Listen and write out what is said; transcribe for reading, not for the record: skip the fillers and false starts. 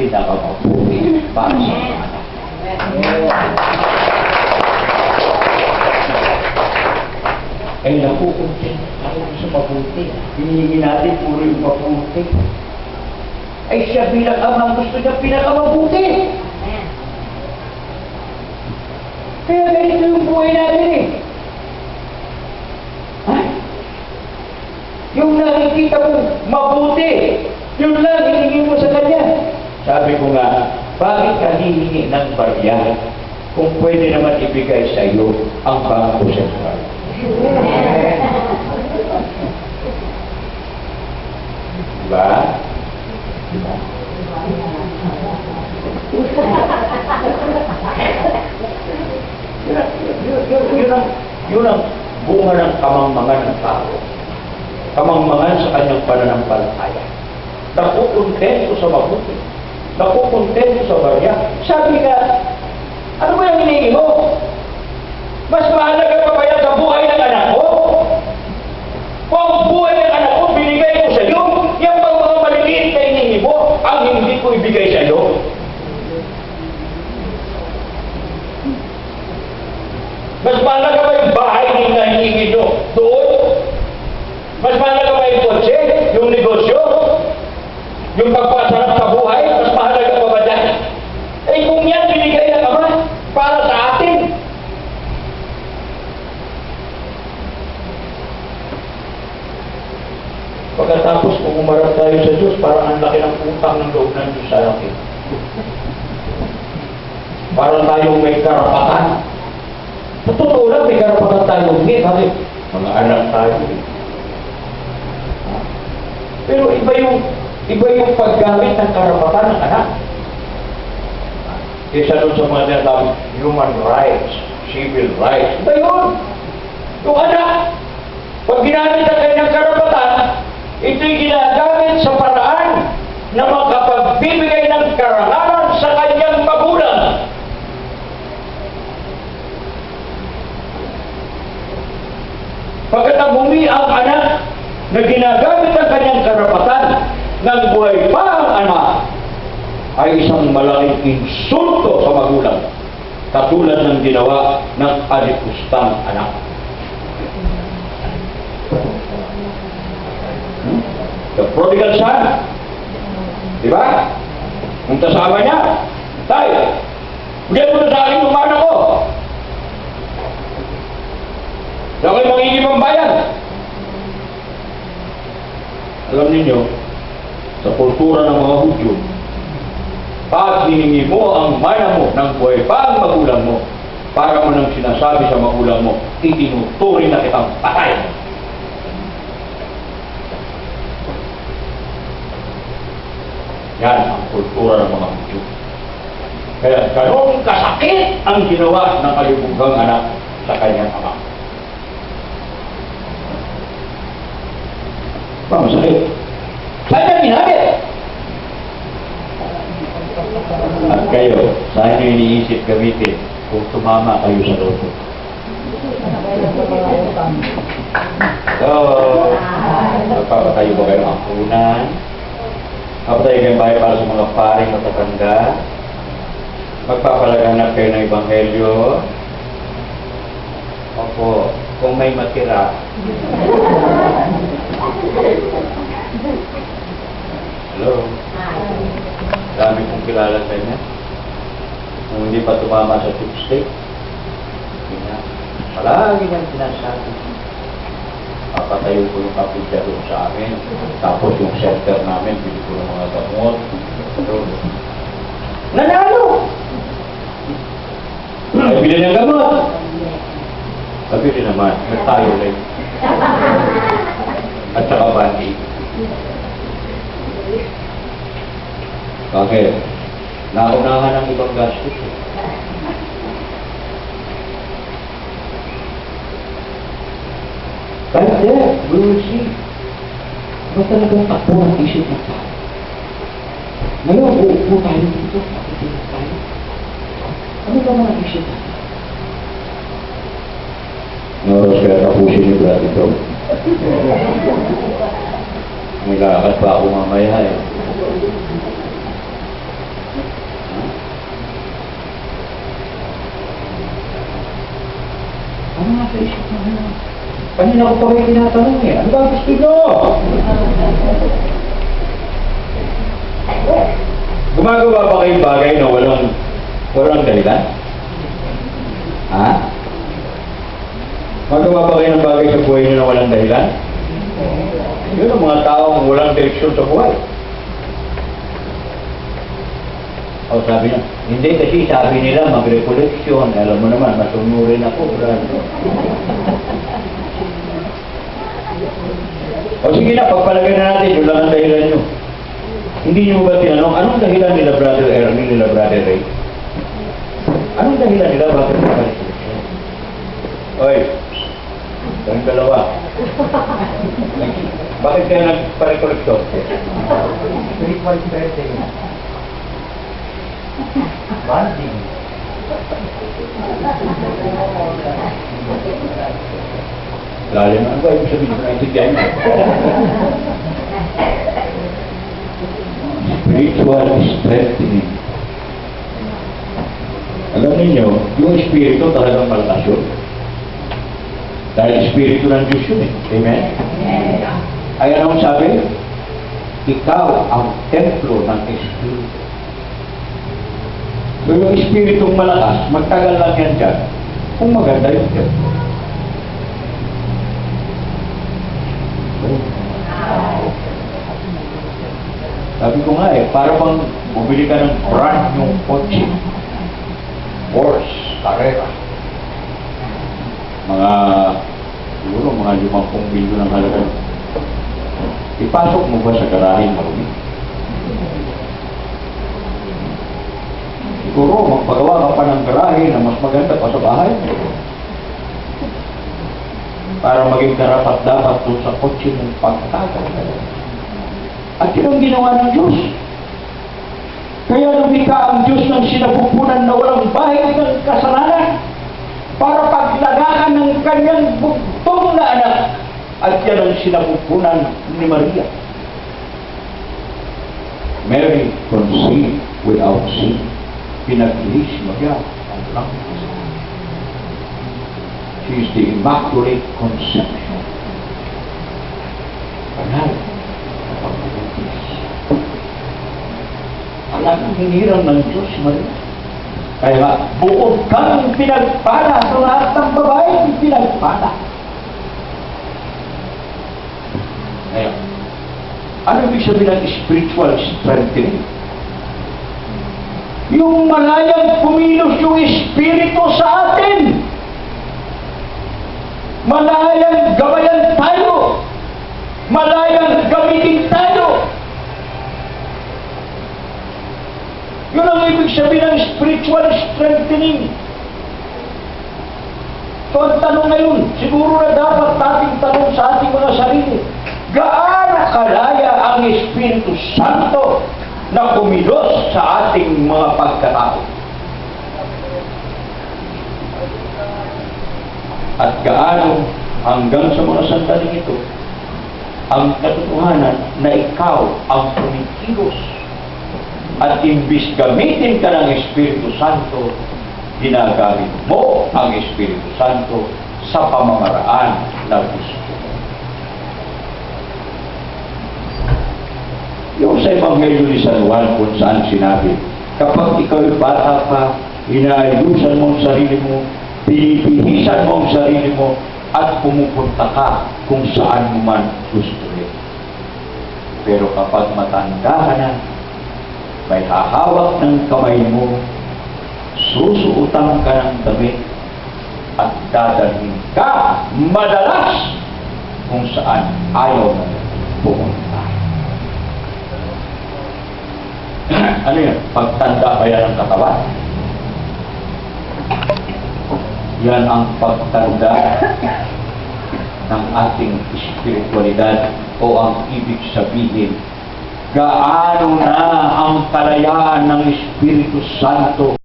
pinakamabuti para sa mga anak. Ay nakukunti ako sa mabuti. Hinihingi natin puro yung mabuti. Ay siya bilang amang gusto niya pinakamabuti. Kaya ganito yung buhay natin eh. Ha? Yung nakikita mo mabuti, yun lang hihingi mo sa kanya. Sabi ko nga, bakit ka hihingi ng barya kung pwede naman ibigay sa iyo ang Bangko Sentral? Diba? Diba? Yun ang bunga ng kamangmangan ng tao. Kamangmangan sa kanyang pananampalataya. Nakukontento sa mabuti. Nakukontento sa barya. Sabi ka, ano ba yung hinihingi mo? Mas mahalaga pa ba yan sa buhay ng anak ko? Kung ang buhay ng anak ko binigay ko sa iyo, yung mga maliliit na hinihingi mo, ang hindi ko ibigay sa iyo. Mas mahalaga ba yung bahay na hinihingi nyo doon? Mas mahalaga ba yung kotse, yung negosyo, yung pagpasarap sa buhay? Mas mahalaga pa ba dyan? Eh kung yan binigay ng Ama para sa atin, pagkatapos kung umarap tayo sa Diyos, parang ang laki ng utang ng loob ng Diyos sa akin. Parang tayong may karapatan. Sa totoo lang, may karapatan tayo. Hindi, bakit? Mga anak tayo. Pero iba yung paggamit ng karapatan ng anak. Kesa doon sa mga tinatawag human rights, civil rights. Iba yun. Yung anak, pag ginamit ang kanyang karapatan, ito'y ginagamit sa paraan na makapagbibigay ng karangalan sa kanyang magulang. Pagkat bumi ang anak na ginagamit ang kanyang karapatan ng buhay pa ang anak ay isang malaking insulto sa magulang, katulad ng ginawa ng alipustang anak. The prodigal son, di ba? Kung kasama niya, tayo, bigyan mo na sa akin yung mana ko. Sa akin magiging pambayan. Alam ninyo, sa kultura ng mga Hudyo, pag hiningi mo ang mana mo ng buhay pa ang magulang mo, para mo nang sinasabi sa magulang mo, itinuturing na kitang patay. Yan ang kultura ng mga Hudyo. Kaya ganun kasakit ang ginawa ng kalibugang anak sa kanyang ama. Masakit. Saan niya ginamit? At kayo, saan niyo iniisip gamitin kung tumama kayo sa loto? So, magpapatayo ba kayo ng ampunan? Magpapatayo kayo bahay para sa mga paring matatanda? Magpapalaganap kayo ng ebanghelyo? Opo, kung may matira. Hello? Dami kong kilala sa inyo. Kung hindi pa tumama sa chopstick, palagi niyang sinasabi. Papatayo ko yung kapitya doon sa amin. Tapos yung center namin, bili ko ng mga gamot. Nanalo! Ay, bili ng gamot! Sabi rin naman, nagtayo lang. At saka bandi. Bakit? Naunahan ang ibang gastos. Kaya there, we will see. Ba talagang takbo ang isip ng tao? Ngayon, uupo tayo dito. Pakitingin tayo. Ano ba mga isip natin? Noros kaya tapusin ni Brad ito. May lakad pa ako mamaya eh. Kanina ko pa kayo tinatanong eh. Ano ba gusto nyo? Gumagawa ba kayong bagay na walang dahilan? Ha? Magawa ba kayo ng bagay sa buhay nyo na walang dahilan? Yun ang mga taong walang direksyon sa buhay. O sabi niya, hindi kasi sabi nila mag-recollection. Alam mo naman, masunurin ako. O sige na, pagpalagay na natin, yun lang ang dahilan nyo. Hindi nyo ba tinanong, anong dahilan nila Brother Ernie, nila Brother Ray? Anong dahilan nila bakit mag-recollection? Oy, kayong dalawa. Bakit kayo nagpa-recollection? Spiritual birthday. Bonding. Lalim na. Ano ba yung sabihin ko na itigyan niya? Spiritual strengthening. Alam ninyo, yung espiritu talagang malakas yun. Dahil espiritu ng Diyos yun eh. Amen? Ay ano ang sabi? Ikaw ang templo ng espiritu. So yung espiritong malakas, magtagal lang yan dyan kung maganda yung templo. Sabi ko nga eh, para bang bumili ka ng brand yung kotse, Porsche, Carrera, siguro mga 50 milyon ng halaga. Ipasok mo ba sa garahe marumi? Siguro magpagawa ka pa ng garahe na mas maganda pa sa bahay. Para maging karapat-dapat doon sa kotse ng pagkakataon. At yun ang ginawa ng Diyos. Kaya lumikha ang Diyos ng sinapupunan na walang bahid ng kasalanan para paglagaan ng kanyang bugtong na anak. At yan ang sinapupunan ni Maria. Mary conceived without sin. Pinaglinis Maria ang langit. She is the Immaculate Conception. Banal na pagbubuntis. Alam ang hinirang ng Diyos, Maria. Kaya buod kang pinagpala sa lahat ng babaeng pinagpala. Kaya, ano ibig sabihin ng spiritual strengthening? Yung malayang kumilos yung Espiritu sa atin. Malayang gabayan tayo. Malayang gamitin tayo. Yun ang ibig sabihin ng spiritual strengthening. So ang tanong ngayon, siguro na dapat nating tanong sa ating mga sarili, gaano kalaya ang Espiritu Santo na kumilos sa ating mga pagkatao? At gaano hanggang sa mga sandaling ito ang katotohanan na ikaw ang kumikilos at imbis gamitin ka ng Espiritu Santo, ginagamit mo ang Espiritu Santo sa pamamaraan na gusto. Yung sa Ebanghelyo ni San Juan kung saan sinabi, kapag ikaw ay bata pa, inaayusan mo ang sarili mo, pinipihisan mo ang sarili mo, at pumupunta ka kung saan mo man gusto rin. Pero kapag matanda ka na, may hahawak ng kamay mo, susuutan ka ng damit, at dadalhin ka madalas kung saan ayaw mo pumunta. Ano yun? Pagtanda ba yan ng katawan? Yan ang pagtanda ng ating espiritualidad o ang ibig sabihin, gaano na ang kalayaan ng Espiritu Santo